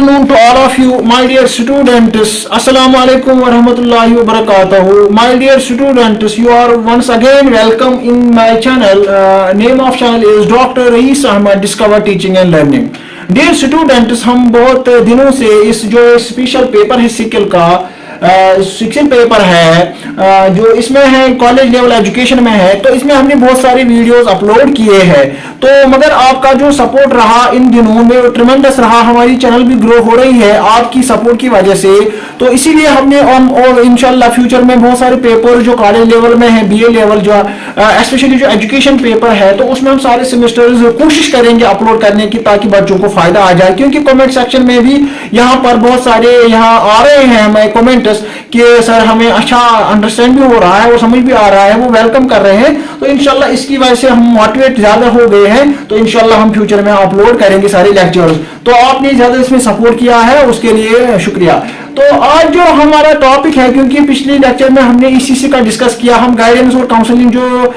afternoon to all of you, my dear students. Assalamu alaikum wa rahmatullahi wa barakatuhu. My dear students, you are once again welcome in my channel. Name of channel is Dr. Raees Ahmed Discover Teaching and Learning. Dear students, हम बहुत दिनों से इस जो special paper है sickle का शिक्षण paper है जो इसमें है कॉलेज लेवल एजुकेशन में है, तो इसमें हमने बहुत सारे वीडियोस अपलोड किए हैं। तो मगर आपका जो सपोर्ट रहा इन दिनों में ट्रिमेंडस रहा, हमारी चैनल भी ग्रो हो रही है आपकी सपोर्ट की वजह से। तो इसीलिए हमने और इंशाल्लाह फ्यूचर में बहुत सारे पेपर जो कॉलेज लेवल में है, बीए लेवल जो स्पेशली जो एजुकेशन पेपर है, तो उसमें हम सारे सेमेस्टर्स कोशिश करेंगे अपलोड करने की ताकि बच्चों को फायदा आ जाए। क्योंकि कमेंट सेक्शन में भी यहाँ पर बहुत सारे यहाँ आ रहे हैं हमें कमेंट कि सर हमें अच्छा अंडरस्टैंड भी हो रहा है और समझ भी आ रहा है, वो वेलकम कर रहे हैं। तो इंशाल्लाह इसकी वजह से हम मोटिवेट ज्यादा हो गए हैं, तो इंशाल्लाह हम फ्यूचर में अपलोड करेंगे सारे लेक्चर्स। तो आपने ज्यादा इसमें सपोर्ट किया है उसके लिए शुक्रिया। तो आज जो हमारा टॉपिक है, क्योंकि पिछले लेक्चर में हमने ईसीसी का डिस्कस किया, हम गाइडेंस और काउंसलिंग जो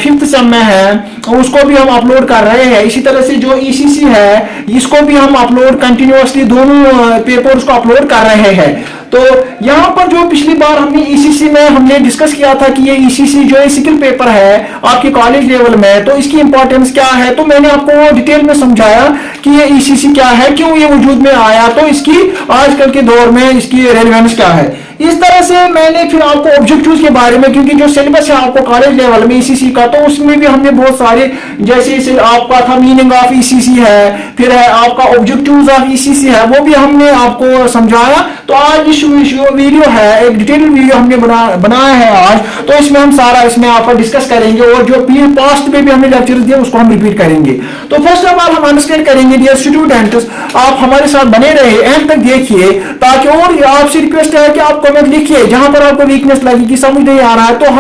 5th सेम में है उसको भी हम अपलोड कर रहे हैं। इसी तरह से जो ईसीसी है इसको भी हम अपलोड कंटिन्यूअसली दोनों पेपर्स को अपलोड कर रहे हैं। तो यहाँ पर जो पिछली बार हमने ईसीसी में हमने डिस्कस किया था कि ये ईसीसी जो है स्किल पेपर है आपके कॉलेज लेवल में, तो इसकी इंपॉर्टेंस क्या है, तो मैंने आपको डिटेल में समझाया कि ये ईसीसी क्या है, क्यों ये वजूद में आया, तो इसकी आजकल के दौर में इसकी रेलेवेंस क्या है। इस तरह से मैंने फिर आपको ऑब्जेक्टिव्स के बारे में, क्योंकि जो सिलेबस है आपको कॉलेज लेवल में ईसीसी का, तो उसमें भी हमने बहुत सारे जैसे आपका था मीनिंग ऑफ ईसीसी है, फिर है आपका ऑब्जेक्टिव्स ऑफ ईसीसी है, वो भी हमने आपको समझाया। तो आज इस वीडियो है एक डिटेल वीडियो हमने बनाया है आज, तो इसमें हम सारा इसमें आपको डिस्कस करेंगे और जो पास्ट में भी हमने लेक्चर्स दिए उसको हम रिपीट करेंगे। तो फर्स्ट ऑफ ऑल हम अंडरस्टैंड करेंगे डियर स्टूडेंट्स, आप हमारे साथ बने रहे, एंड तक देखिए, ताकि और आपसे रिक्वेस्ट है कि आप कमेंट लिखिए जहां पर आपको वीकनेस लगी कि समझ नहीं आ रहा है, तो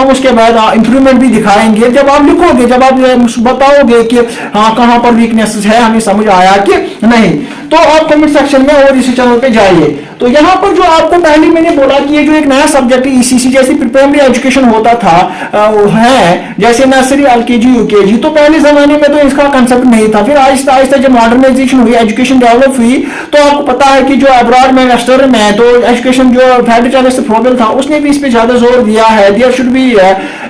हम उसके बाद इंप्रूवमेंट भी दिखाएंगे। जब आप लिखोगे, जब आप बताओगे कि हाँ कहां पर वीकनेस है, हमें समझ आया कि नहीं, तो आप कमेंट सेक्शन में और इसी चैनल पे जाइए। तो यहाँ पर जो आपको पहले मैंने बोला कि ये जो एक नया सब्जेक्ट है ईसीसी, जैसे प्राइमरी एजुकेशन होता था वो है जैसे नर्सरी एलकेजी यूकेजी, तो पहले जमाने में तो इसका कंसेप्ट नहीं था। फिर आहिस्ता आहिस्ता जब मॉडर्नाइजेशन हुई, एजुकेशन डेवलप हुई, तो आपको पता है कि जो अब्रॉड में वेस्टर्न में तो एजुकेशन जो फेडरल चार्ल्स फ्रोबेल था उसने भी इस पे ज्यादा जोर दिया है। There should be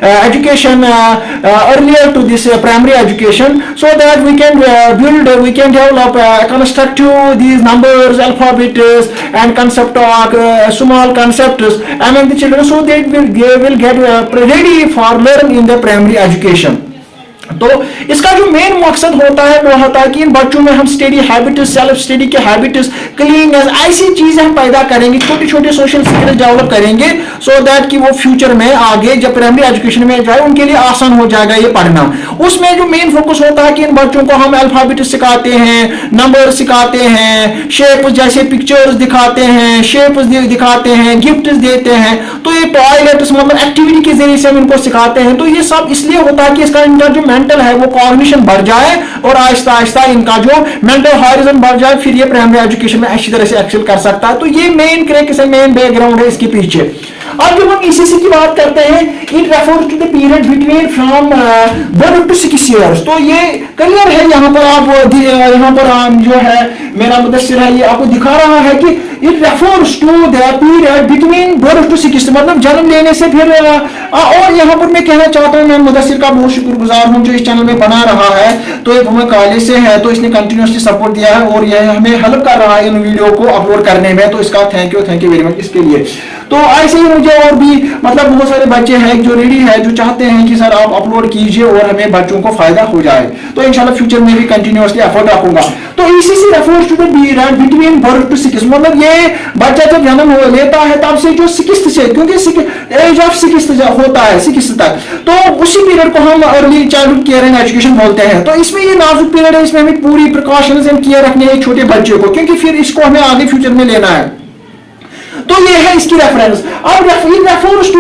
education earlier to this primary education so that we can build, we can develop constructive these numbers, alphabets and concept of small concepts among the children, so they will get ready for learn in the primary education. तो इसका जो main मकसद होता है वो होता है कि इन बच्चों में हम स्टडी हैबिट्स, सेल्फ स्टडी के हैबिट्स, क्लीननेस, ऐसी चीजें हम पैदा करेंगे, छोटे छोटे सोशल स्किल्स डेवलप करेंगे, सो दैट कि वो फ्यूचर में आगे जब प्राइमरी एजुकेशन में जाए उनके लिए आसान हो जाएगा ये पढ़ना। उसमें जो मेन फोकस होता है कि इन बच्चों को हम अल्फाबेट सिखाते हैं, नंबर सिखाते हैं, शेप जैसे पिक्चर्स दिखाते हैं, शेप्स दिखाते हैं, गिफ्ट्स देते हैं, तो ये टॉयलेट्स मतलब एक्टिविटी के जरिए से हम इनको सिखाते हैं। तो ये सब इसलिए होता है कि इसका इनका जो मेंटल है वो कॉग्निशन बढ़ जाए और आहिस्ता आहिस्ता इनका जो मेंटल हॉरिजन बढ़ जाए, फिर ये प्राइमरी एजुकेशन में अच्छी तरह से एक्सेल कर सकता है। तो ये मेन क्रेक मेन बैकग्राउंड है इसके पीछे। अब जब हम ईसीसी की बात करते हैं, it refers to the period between from birth to 6 years. तो ये क्लियर है, यहाँ पर आप यहाँ पर जो है मेरा मुदस्सिर है ये आपको दिखा रहा है कि it refers to the period between birth to 6, मतलब जन्म लेने से फिर और यहाँ पर मैं कहना चाहता हूँ मैं मुदस्सिर का बहुत शुक्रगुजार हूँ जो इस चैनल में बना रहा है। तो एक हमें कॉलेज से है, तो इसने कंटिन्यूसली सपोर्ट दिया है और यह हमें हेल्प कर रहा है इन वीडियो को अपलोड करने में, तो इसका थैंक यू वेरी मच इसके लिए। तो ऐसे ही मुझे और भी मतलब बहुत सारे बच्चे हैं जो रेडी है, जो चाहते हैं कि सर आप अपलोड कीजिए और हमें बच्चों को फायदा हो जाए, तो इंशाल्लाह फ्यूचर में भी कंटिन्यूअसली एफर्ट रखूंगा। तो ECC refers to the period between birth to 6, मतलब ये बच्चा जब जन्म लेता है तब से जो 6th से, क्योंकि एज ऑफ 6th होता है 6th तक, तो उसी पीरियड को हम early childhood care and education बोलते हैं। तो इसमें ये नाजुक पीरियड है, इसमें हमें पूरी प्रिकॉशंस एंड केयर रखनी है छोटे बच्चे को, क्योंकि फिर इसको हमें आगे फ्यूचर में लेना है। तो ये है इसकी रेफरेंस। अब refers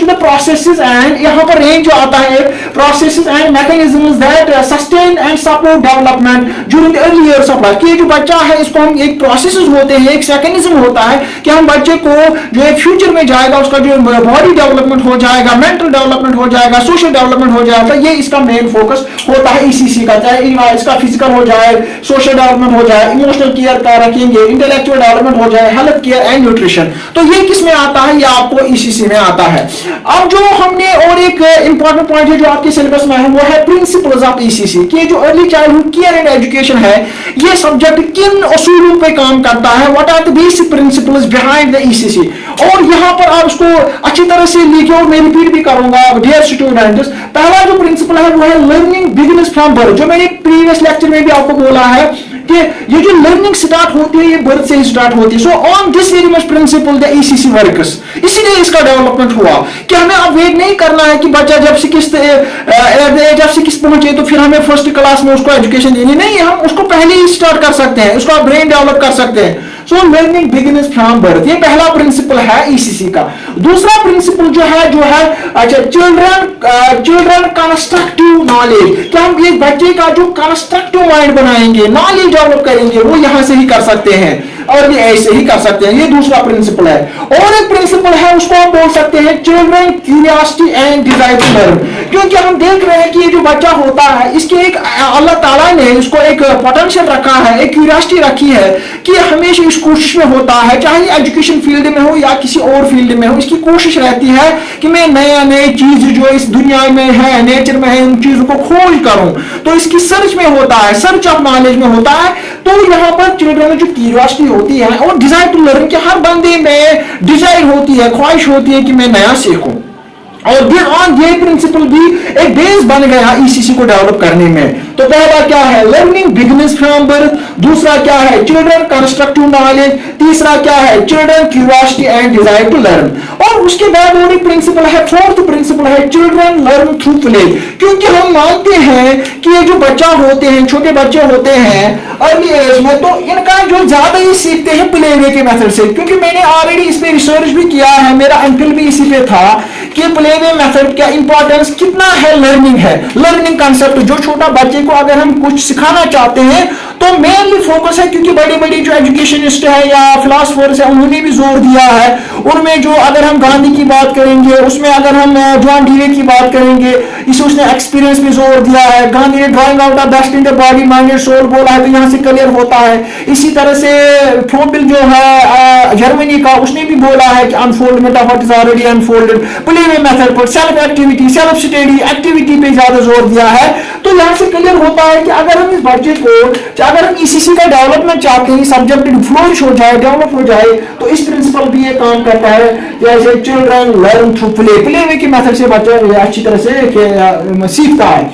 to the processes and यहाँ पर रेंज जो आता है processes and mechanisms that sustain and support development during the early years of life। कि ये जो बच्चा है इसको हम एक प्रोसेसेस होते हैं, एक मैकेनिज्म होता है कि हम बच्चे को जो है फ्यूचर में जाएगा उसका जो बॉडी डेवलपमेंट हो जाएगा, मेंटल डेवलपमेंट हो जाएगा, सोशल डेवलपमेंट हो जाएगा, ये इसका मेन फोकस होता है ईसीसी का। चाहे इसका फिजिकल हो जाए, सोशल डेवलपमेंट हो जाए, इमोशनल केयर का रखेंगे, इंटेलेक्चुअल डेवलपमेंट हो जाए, हेल्थ केयर एंड न्यूट्रिशन, तो ये किस में आता है? ये आपको ईसीसी में आता है। अब जो हमने और एक इंपॉर्टेंट पॉइंट है जो आपके सिलेबस में है वो है प्रिंसिपल्स ऑफ ईसीसी, कि जो early childhood care and education है ये सब्जेक्ट किन असूलों पे काम करता है, what are the basic principles behind the ECC. और यहां पर आप उसको अच्छी तरह से लिखिए और मैं रिपीट भी करूंगा डियर स्टूडेंट्स। पहला जो प्रिंसिपल है वो है लर्निंग बिगिनस फ्रॉम बर्थ, जो मैंने प्रीवियस लेक्चर में भी आपको बोला है कि ये जो लर्निंग स्टार्ट होती है ये बर्थ से ही स्टार्ट होती है। So on this very much principle the ECC works, इसीलिए इसका डेवलपमेंट हुआ कि हमें अब वेट नहीं करना है कि बच्चा जब 6 पहुंचे तो फिर हमें फर्स्ट क्लास में उसको एजुकेशन देनी, नहीं, हम उसको पहले ही स्टार्ट कर सकते हैं, उसका ब्रेन डेवलप कर सकते हैं। So learning begins from birth, ये पहला प्रिंसिपल है ईसीसी का। दूसरा प्रिंसिपल जो है अच्छा चिल्ड्रन कंस्ट्रक्टिव नॉलेज, कि हम एक बच्चे का जो कंस्ट्रक्टिव माइंड बनाएंगे, नॉलेज डेवलप करेंगे, वो यहां से ही कर सकते हैं और ये ऐसे ही कर सकते हैं। ये दूसरा प्रिंसिपल है। और एक प्रिंसिपल है उसको हम बोल सकते हैं children curiosity and desire to learn, क्योंकि हम देख रहे हैं कि ये जो बच्चा होता है इसके एक अल्लाह ताला ने इसको एक पोटेंशियल रखा है, एक क्यूरियोसिटी रखी है कि हमेशा इस कोशिश में होता है, चाहे एजुकेशन फील्ड में हो या किसी और फील्ड में हो, इसकी कोशिश रहती है कि मैं नए चीज जो इस दुनिया में है, नेचर में है, उन चीजों को खोज करूं। तो इसकी सर्च में होता है, सर्च ऑफ नॉलेज में होता है। तो यहाँ पर चिल्ड्रन में जो क्यूरियोसिटी होती है और डिजायर टू लर्न, कि हर बंदे में डिजायर होती है, ख्वाहिश होती है कि मैं नया सीखूं, और ये प्रिंसिपल भी एक बेस बन गया ईसीसी को डेवलप करने में। तो पहला क्या है? Learning begins from birth. दूसरा क्या है? Children constructive knowledge. तीसरा क्या है? Children curiosity and desire to learn. और उसके बाद और एक प्रिंसिपल है, फोर्थ प्रिंसिपल है चिल्ड्रन लर्न थ्रू प्ले, क्योंकि हम मानते हैं कि ये जो बच्चा होते हैं, छोटे बच्चे होते हैं अर्ली एज में, तो इनका जो ज्यादा ही सीखते हैं प्ले वे के मेथड से, क्योंकि मैंने ऑलरेडी इस पे रिसर्च भी किया है, मेरा एमफिल भी इसी पे था कि प्ले वे मेथड का इंपॉर्टेंस कितना है, लर्निंग कंसेप्ट। जो छोटा बच्चे को अगर हम कुछ सिखाना चाहते हैं तो मेनली फोकस है, क्योंकि बड़ी बड़ी जो एजुकेशनिस्ट है या फिलोसफर्स है उन्होंने भी जोर दिया है, उनमें जो अगर हम गांधी की बात करेंगे, उसमें अगर हम जॉन डीरे की बात करेंगे, इसे उसने एक्सपीरियंस में जोर दिया है। गांधी ने drawing out the best in the body mind and soul बोला है, तो यहाँ से क्लियर होता है। इसी तरह से फ्रोबिल जो है जर्मनी का, उसने भी बोला है कि unfoldment of what is already unfolded, play way method पर, self activity, self study activity पे ज्यादा जोर दिया है। तो यहाँ से क्लियर होता है कि अगर हम इस बच्चे को, अगर हम ईसीसी का डेवलपमेंट चाहते हैं, सब्जेक्ट फ्लोरिश हो जाए, डेवलप हो जाए, तो इस प्रिंसिपल भी ये काम करता है। जैसे children learn through play, play way की मेथड से बच्चा अच्छी तरह से सीखता है।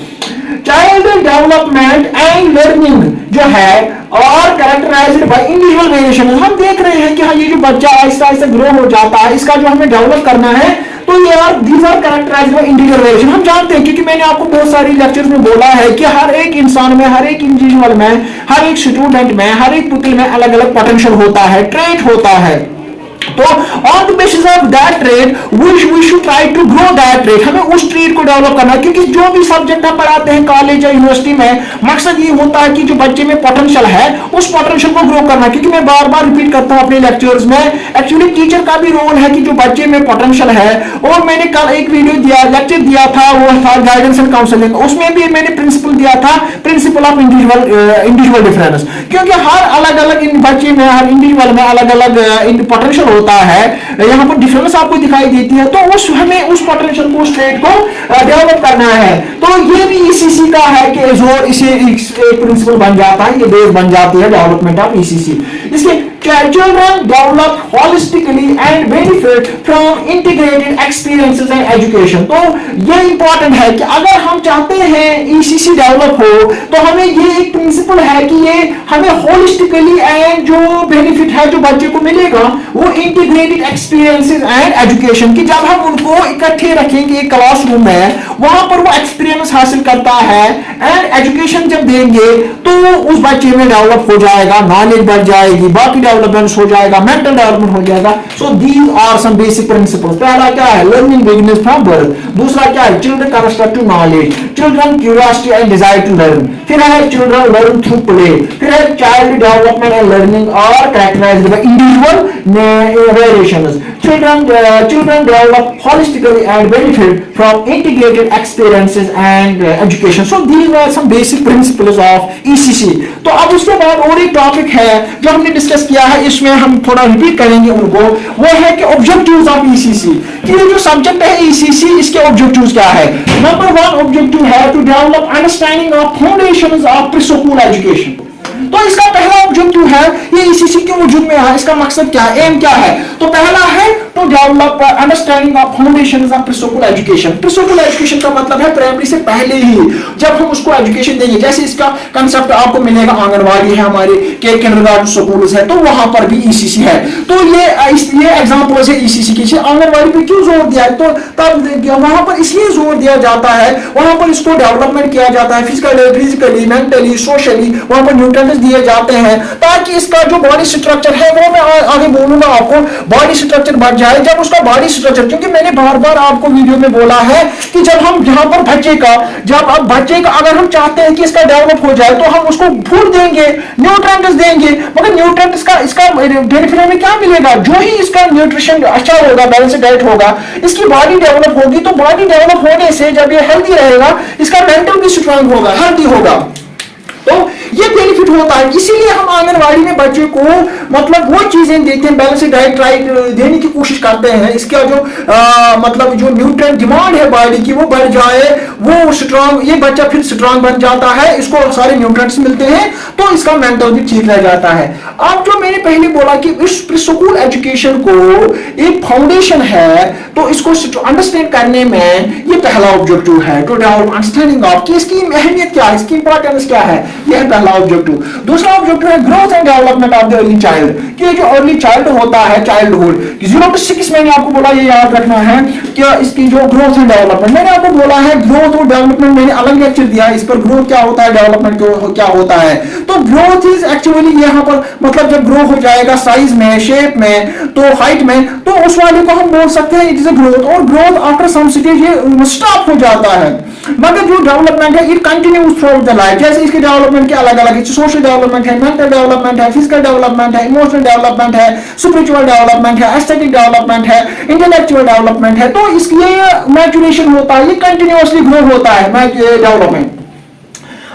चाइल्ड डेवलपमेंट एंड लर्निंग जो है और कैरेक्टराइज्ड बाय इंडिविजुअल वेरिएशन। हम देख रहे हैं कि हाँ, ये जो बच्चा आहिस्ता आहिस्ता ग्रो हो जाता है, इसका जो हमें डेवलप करना है, तो ये these are characterized by individual variation. हम जानते हैं, क्योंकि मैंने आपको बहुत सारी लेक्चर्स में बोला है कि हर एक इंसान में, हर एक इंडिविजुअल में, हर एक स्टूडेंट में, हर एक पुतल में अलग अलग पोटेंशियल होता है, ट्रेट होता है। तो on the basis of that trade we should try to grow that trade, हमें उस ट्रेड को डेवलप करना है। क्योंकि जो भी सब्जेक्ट हम पढ़ाते हैं कॉलेज या यूनिवर्सिटी में, मकसद ये होता है कि जो बच्चे में पोटेंशियल है उस पोटेंशियल को ग्रो करना। क्योंकि मैं बार बार रिपीट करता हूं अपने लेक्चर्स में, एक्चुअली टीचर का भी रोल है कि जो बच्चे में पोटेंशियल है, और मैंने कल एक लेक्चर दिया था, वो था गाइडेंस एंड काउंसलिंग, उसमें भी मैंने प्रिंसिपल दिया था, प्रिंसिपल ऑफ इंडिविजुअल डिफरेंस। क्योंकि हर अलग अलग बच्चे में, हर इंडिविजुअल में अलग अलग पोटेंशियल होता है, यहाँ पर डिफरेंस आपको दिखाई देती है, तो हमें उस पोटेंशियल को, स्टेट को डेवलप करना है। तो ये भी ईसीसी का है कि जोर इसे एक प्रिंसिपल बन जाता है, ये बेस बन जाती है डेवलपमेंट ऑफ ईसीसी। इसके children develop holistically and benefit from integrated experiences and education। तो ये इंपॉर्टेंट है कि अगर हम चाहते हैं ईसीसी डेवलप हो, तो हमें ये एक प्रिंसिपल है कि ये हमें होलिस्टिकली एंड जो बेनिफिट है जो बच्चे को मिलेगा वो इंटीग्रेटेड एक्सपीरियंसेस एंड एजुकेशन, की जब हम उनको इकट्ठे रखेंगे एक क्लासरूम में, वहां पर वो एक्सपीरियंस हासिल करता है एंड एजुकेशन जब देंगे तो उस बच्चे में डेवलप हो जाएगा, नॉलेज बढ़ जाएगी, बाकी डेवलपमेंट हो जाएगा, मेंटल डेवलपमेंट हो जाएगा. So these are some basic principles. पहला क्या है, लर्निंग बिगिंस फ्रॉम बर्थ. दूसरा क्या है, children construct to knowledge, children curiosity and desire to learn. फिर है चिल्ड्रन लर्न थ्रू प्ले. फिर है child development and learning are characterized by individual variations. Children develop holistically and benefit from integrated experiences and education. So these are some basic principles of ECC. तो अब उसके बाद और एक topic है जो हमने डिस्कस किया है, इसमें हम थोड़ा रिपीट करेंगे उनको. वो है कि ऑब्जेक्टिव्स ऑफ ECC. कि ये जो सब्जेक्ट है ECC, इसके ऑब्जेक्टिव्स क्या है. नंबर 1 ऑब्जेक्टिव है to develop understanding of foundations of preschool education. तो इसका पहला ऑब्जेक्टिव है, ये ECC के वजूद में है, इसका मकसद क्या है, एम क्या है. तो पहला है to develop understanding of foundations of preschool education. Preschool education का मतलब है प्राइमरी से पहले ही जब हम उसको एजुकेशन देंगे. जैसे इसका कंसेप्ट आपको मिलेगा, आंगनवाड़ी है हमारे के किंडरगार्टन स्कूल्स है, तो वहां पर भी ECC है. तो ये एग्जांपल्स है ECC की. आंगनवाड़ी पे क्यों जोर दिया है, तो तब वहां पर इसलिए जोर दिया जाता है, वहां पर इसको डेवलपमेंट किया जाता है फिजिकली मेंटली सोशली. वहां पर न्यूट्रिएंट्स दिए जाते हैं ताकि इसका जो बॉडी स्ट्रक्चर है, वो मैं आगे बोलूंगा आपको, बॉडी स्ट्रक्चर बढ़ जाए. जब उसका बॉडी स्ट्रक्चर, क्योंकि मैंने बार बार आपको वीडियो में बोला है कि जब हम यहाँ पर बच्चे का अगर हम चाहते हैं कि इसका डेवलप हो जाए, तो हम उसको फूड देंगे, न्यूट्रिएंट्स देंगे. मगर न्यूट्रिएंट्स का इसका बेनिफिट हमें क्या मिलेगा, जो ही इसका न्यूट्रिशन अच्छा होगा, बैलेंस डाइट होगा, इसकी बॉडी डेवलप होगी. तो बॉडी डेवलप होने से जब ये हेल्दी रहेगा, इसका मेंटल भी स्ट्रांग होगा, हेल्दी होगा. तो ये बेनिफिट होता है. इसीलिए हम आंगनवाड़ी में बच्चे को मतलब वो चीजें देते हैं, बैलेंस डाइट देने की कोशिश करते हैं. इसका जो मतलब जो न्यूट्रिएंट डिमांड है बॉडी की, वो बढ़ जाए, वो स्ट्रांग, ये बच्चा फिर स्ट्रांग बन जाता है, इसको सारे न्यूट्रिएंट्स मिलते हैं, तो इसका मेंटल भी ठीक रह जाता है. अब जो मैंने पहले बोला कि इस स्कूल एजुकेशन को एक फाउंडेशन है, तो इसको अंडरस्टैंड करने में ये पहला ऑब्जेक्टिव है, टू डेवलप अंडरस्टैंडिंग ऑफ, कि इसकी अहमियत क्या है, इसकी इंपॉर्टेंस क्या है. यह है पहला ऑब्जेक्टिव. दूसरा ऑब्जेक्टिव है growth and development of the early child. कि ये जो अर्ली चाइल्ड होता है, चाइल्डहुड 0 to 6, मैंने आपको बोला, ये याद रखना है कि इसकी जो ग्रोथ एंड डेवलपमेंट, मैंने आपको बोला है ग्रोथ और डेवलपमेंट, मैंने अलग लेक्चर दिया है इस पर, ग्रोथ क्या होता है, डेवलपमेंट क्या होता है. तो ग्रोथ इज एक्चुअली यहाँ पर मतलब जब ग्रो हो जाएगा साइज में, शेप में, तो हाइट में, तो उस वाले को हम बोल सकते हैं इट इज अ ग्रोथ. और ग्रोथ आफ्टर सम स्टेज ये स्टॉप हो जाता है. मगर जो डेवलपमेंट है it continues through out the life. जैसे इसके डेवलपमेंट के अलग अलग सोशल डेवलपमेंट है, मेंटल डेवलपमेंट है, फिजिकल डेवलपमेंट है, इमोशनल डेवलपमेंट है, स्पिरिचुअल डेवलपमेंट है, एस्थेटिक डेवलपमेंट है, इंटेलेक्चुअल डेवलपमेंट है. तो इसलिए मैच्योरेशन होता है, ये कंटिन्यूअसली ग्रो होता है डेवलपमेंट.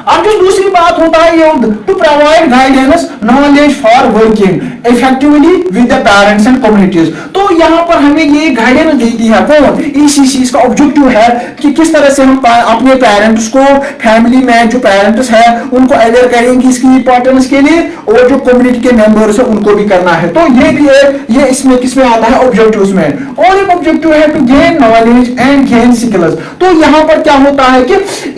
अब जो दूसरी बात होता है ये to provide guidance knowledge for working effectively with the parents and communities. तो यहाँ पर हमें ये गाइडेंस देती है कौन, ECC. इसका ऑब्जेक्टिव है कि किस तरह से हम अपने पेरेंट्स को, फैमिली में जो पेरेंट्स है उनको अवेयर करेंगे इसकी इंपॉर्टेंस के लिए, और जो कम्युनिटी के मेंबर्स है उनको भी करना है. तो ये भी ये इसमें किसमें आता है, ऑब्जेक्टिव्स में. और एक ऑब्जेक्टिव है to gain knowledge and gain skills. तो यहाँ पर क्या होता है कि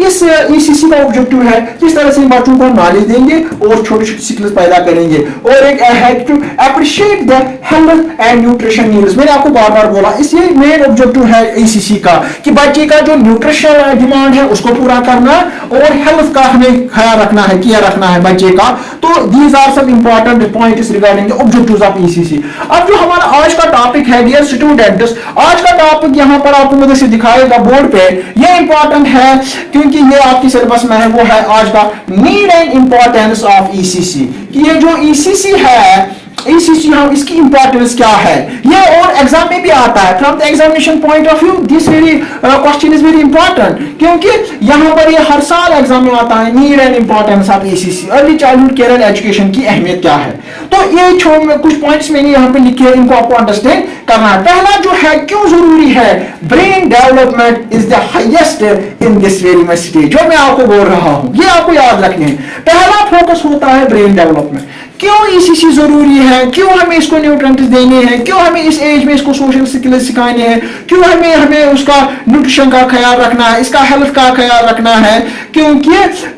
इस ECC का ऑब्जेक्टिव है किस तरह से बच्चों को नॉलेज देंगे और छोटी छोटी स्किल्स पैदा करेंगे. और एक है to appreciate the health and nutrition needs. मैंने आपको बार बार बोला, इसलिए मेन ऑब्जेक्टिव है ECC का कि बच्चे का जो न्यूट्रिशन डिमांड है उसको पूरा करना, और हेल्थ का हमें ख्याल रखना है, केयर रखना है बच्चे का. तो these are some important points regarding the objectives of ECC. अब जो हमारा आज का टॉपिक है डियर स्टूडेंट्स, आज का टॉपिक यहाँ पर आपको मुझे से दिखाएगा बोर्ड पे, ये इंपॉर्टेंट है क्योंकि ये आपकी सिलेबस में है. वो है आज का need and importance of ECC. कि ये जो ECC है, ECC हम इसकी इंपॉर्टेंस क्या है, ये और एग्जाम में भी आता है. From the examination point of view this very question is very important, क्योंकि यहाँ पर ये हर साल एग्जाम में आता है. Need and importance of ECC, early childhood care education की अहमियत क्या है. तो ये कुछ पॉइंट्स मैंने यहाँ पे लिखे हैं, इनको आपको अंडरस्टैंड करना है. पहला जो है क्यों जरूरी है, brain development is the highest in this very much stage. जो मैं आपको बोल रहा हूँ ये आपको याद रखने हैं. पहला फोकस होता है ब्रेन डेवलपमेंट. क्यों ECC जरूरी है, क्यों हमें इसको न्यूट्रिएंट्स देने हैं, क्यों हमें इस एज में इसको सोशल स्किल्स सिखाने हैं, क्यों हमें उसका न्यूट्रिशन का ख्याल रखना है, इसका हेल्थ का ख्याल रखना है. क्योंकि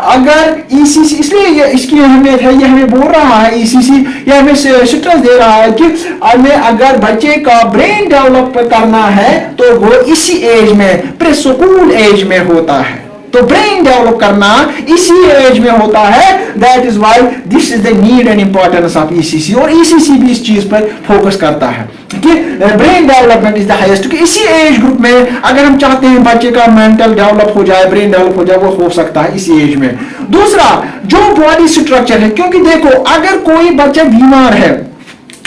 अगर ECC, इसलिए ये इसकी अहमियत है, ये हमें बोल रहा है ECC, ये हमें स्ट्रेस दे रहा है कि हमें अगर बच्चे का ब्रेन डेवलप करना है तो वो इसी एज में, प्री स्कूल एज में होता है. तो ब्रेन डेवलप करना इसी एज में होता है। That is why this is the need and importance of ECC, और ईसीसी भी इस चीज पर फोकस करता है कि brain development is the highest. क्योंकि इसी एज ग्रुप में अगर हम चाहते हैं बच्चे का मेंटल डेवलप हो जाए, ब्रेन डेवलप हो जाए, वो हो सकता है इसी एज में। दूसरा जो बॉडी स्ट्रक्चर है, क्योंकि देखो अगर कोई बच्चा बीमार है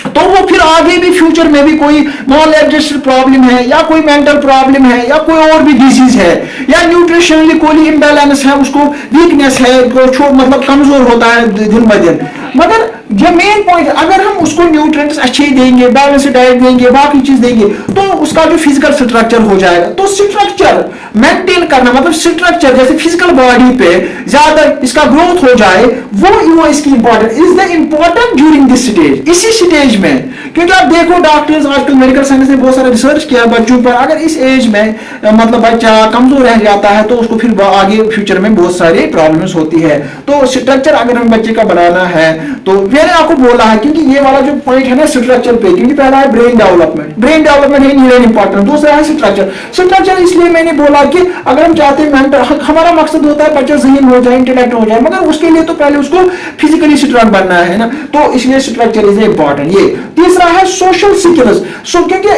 तो वो फिर आगे भी फ्यूचर में भी कोई मालएब्जेशन प्रॉब्लम है या कोई मेंटल प्रॉब्लम है या कोई और भी डिजीज है या न्यूट्रिशनली कोई इम्बैलेंस है, उसको वीकनेस है, मतलब कमजोर होता है दिन ब दिन। मगर ये मेन पॉइंट, अगर हम उसको न्यूट्रिएंट्स अच्छे देंगे, बैलेंस डाइट देंगे, बाकी चीज देंगे, तो उसका जो फिजिकल स्ट्रक्चर हो जाएगा। तो स्ट्रक्चर मेंटेन करना, मतलब स्ट्रक्चर जैसे फिजिकल बॉडी पे ज्यादा इसका ग्रोथ हो जाए, वो इसकी important is the important during this stage, इसी स्टेज में। क्योंकि आप देखो डॉक्टर्स आजकल मेडिकल साइंस ने बहुत सारा रिसर्च किया बच्चों पर, अगर इस एज में मतलब बच्चा कमजोर रह जाता है तो उसको फिर आगे फ्यूचर में बहुत सारी प्रॉब्लम्स होती है। तो स्ट्रक्चर अगर हम बच्चे का बनाना है, तो मैंने आपको बोला है क्योंकि ये वाला जो पॉइंट है ना स्ट्रक्चर पे, क्योंकि पहला है ब्रेन डेवलपमेंट, ब्रेन डेवलपमेंट है नीड एंड इंपॉर्टेंट। दूसरा है स्ट्रक्चर इसलिए मैंने बोला कि अगर हम चाहते हैं मेंटल, हमारा मकसद होता है बच्चा ज़हीन हो जाए, इंटेलेक्ट हो जाए, मगर उसके लिए तो पहले उसको फिजिकली स्ट्रांग बनना है ना, तो इसलिए स्ट्रक्चर इज इंपॉर्टेंट। ये तीसरा है सोशल स्किल्स। क्योंकि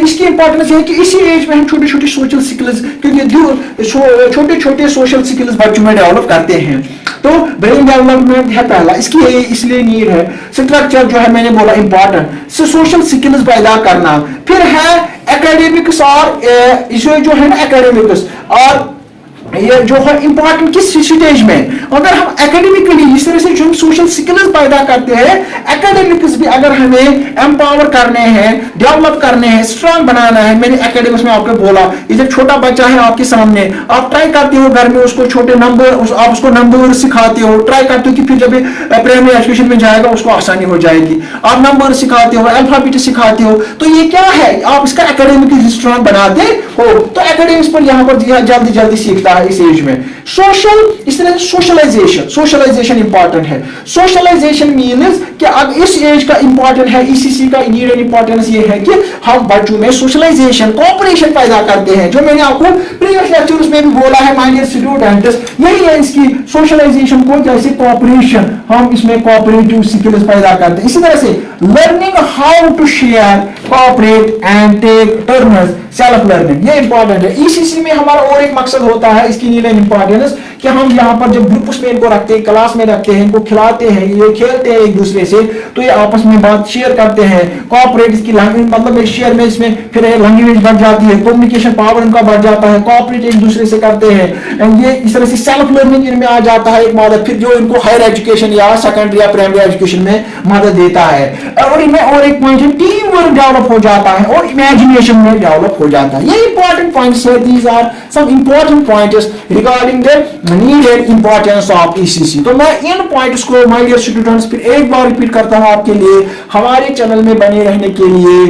इसकी इंपॉर्टेंस है कि इसी एज में हम छोटी छोटी सोशल स्किल्स, क्योंकि छोटे छोटे सोशल स्किल्स बच्चों में डेवलप करते हैं। तो ब्रेन डेवलपमेंट है पहला, इसकी इसलिए नीड है। स्ट्रक्चर जो है मैंने बोला इंपॉर्टेंट, सोशल स्किल्स पैदा करना। फिर है एकेडमिक्स, और जो है ना एकेडमिक्स और ये जो है इंपॉर्टेंट किस स्टेज में, अगर हम एकेडमिकली इस तरह से जो सोशल स्किल्स पैदा करते हैं, एकेडमिक्स भी अगर हमें एम्पावर करने हैं, डेवलप करने हैं, स्ट्रांग बनाना है। मैंने एकेडमिक्स में आपको बोला, ये जब छोटा बच्चा है आपके सामने, आप ट्राई करते हो घर में उसको छोटे नंबर, आप उसको नंबर सिखाते हो, ट्राई करते हो कि फिर जब प्राइमरी एजुकेशन में जाएगा उसको आसानी हो जाएगी। आप नंबर सिखाते हो, अल्फाबेट सिखाते हो, तो ये क्या है, आप इसका एकेडमिक स्ट्रांग बनाते हो। तो एकेडमिक्स पर यहाँ पर जल्दी जल्दी सीखता है इस एज में। सोशल, इस तरह सोशलाइजेशन इंपॉर्टेंट है। सोशलाइजेशन मीन्स कि अब इस एज का इंपॉर्टेंट है, ईसीसी का नीड एंड इंपॉर्टेंस ये है कि हम बच्चों में सोशलाइजेशन, कोऑपरेशन पैदा करते हैं। जो मैंने आपको प्रीवियस लेक्चर्स में भी बोला है माय डियर स्टूडेंट्स, यही है इसकी सोशलाइजेशन को, जैसे कोऑपरेशन, हम इसमें कोऑपरेटिव स्किल्स पैदा करते हैं। इसी तरह से learning how to share, cooperate and take turns, self learning, ये इंपॉर्टेंट है। ईसीसी में हमारा और एक मकसद होता है इसकी नीड एंड इंपॉर्टेंस कि हम यहाँ पर जब ग्रुप्स में इनको रखते हैं, क्लास में रखते हैं, इनको खिलाते हैं, ये खेलते हैं एक दूसरे से, तो ये आपस में बात शेयर करते हैं। कोऑपरेट इसकी लैंग्वेज, मतलब एक शेयर में इसमें फिर लैंग्वेज बढ़ जाती है, कम्युनिकेशन पावर इनका बढ़ जाता है, कोऑपरेट एक दूसरे से करते हैं, एंड ये इस तरह से सेल्फ लर्निंग इनमें आ जाता है एक मदद, फिर जो इनको हायर एजुकेशन या सेकेंडरी या प्राइमरी एजुकेशन में मदद देता है। और इनमें और एक पॉइंट है टीम वर्क डेवलप हो जाता है और इमेजिनेशन में डेवलप हो जाता है। ये इंपॉर्टेंट पॉइंट्स है, these are some important points regarding the need and importance of ECC. तो मैं इन पॉइंट्स को माय डियर स्टूडेंट्स फिर एक बार रिपीट करता हूं आपके लिए, हमारे चैनल में बने रहने के लिए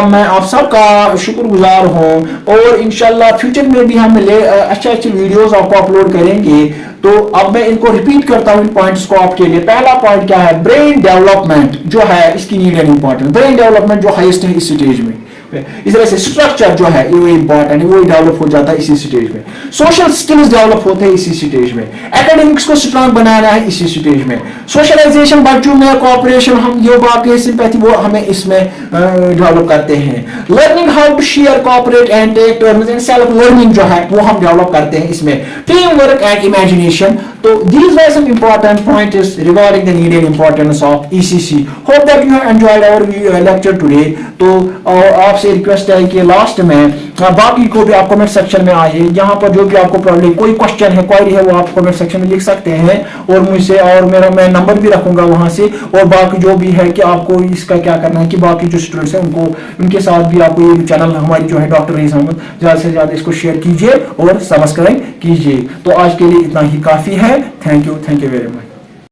मैं आप सबका शुक्रगुजार हूं, और इंशाल्लाह फ्यूचर में भी हम अच्छे वीडियोस आपको अपलोड करेंगे। तो अब मैं इनको रिपीट करता हूं इन पॉइंट्स को आपके लिए। पहला पॉइंट क्या है, ब्रेन डेवलपमेंट जो है इसकी need and important, brain development जो हाईएस्ट है इस स्टेज में। इस तरह से स्ट्रक्चर जो है वो इंपॉर्टेंट है, वो डेवलप हो जाता है इसी स्टेज में। सोशल स्किल्स डेवलप होते हैं इसी स्टेज में। एकेडमिक्स को स्ट्रांग बनाना है इसी स्टेज में। सोशलाइजेशन बच्चों में, कोऑपरेशन, हम जो बाकी सिंपैथी वो हमें इसमें डेवलप करते हैं। Learning how to share, cooperate and take turns, and self learning जो है वो हम डेवलप करते हैं इसमें। Team work and imagination. तो these were some important points regarding the need and importance of ECC. Hope that you have enjoyed our lecture today. तो आपसे रिक्वेस्ट है कि लास्ट में बाकी को भी आप कमेंट सेक्शन में आइए, यहाँ पर जो भी आपको प्रॉब्लम, कोई क्वेश्चन है, क्वेरी है, वो आप कमेंट सेक्शन में लिख सकते हैं, और मुझसे, और मैं नंबर भी रखूंगा वहां से। और बाकी जो भी है कि आपको इसका क्या करना है कि बाकी जो स्टूडेंट्स हैं उनको, उनके साथ भी आपको ये चैनल हमारी जो है डॉक्टर रईस अहमद, ज्यादा से ज्यादा इसको शेयर कीजिए और सब्सक्राइब कीजिए। तो आज के लिए इतना ही काफी है। Thank you very much.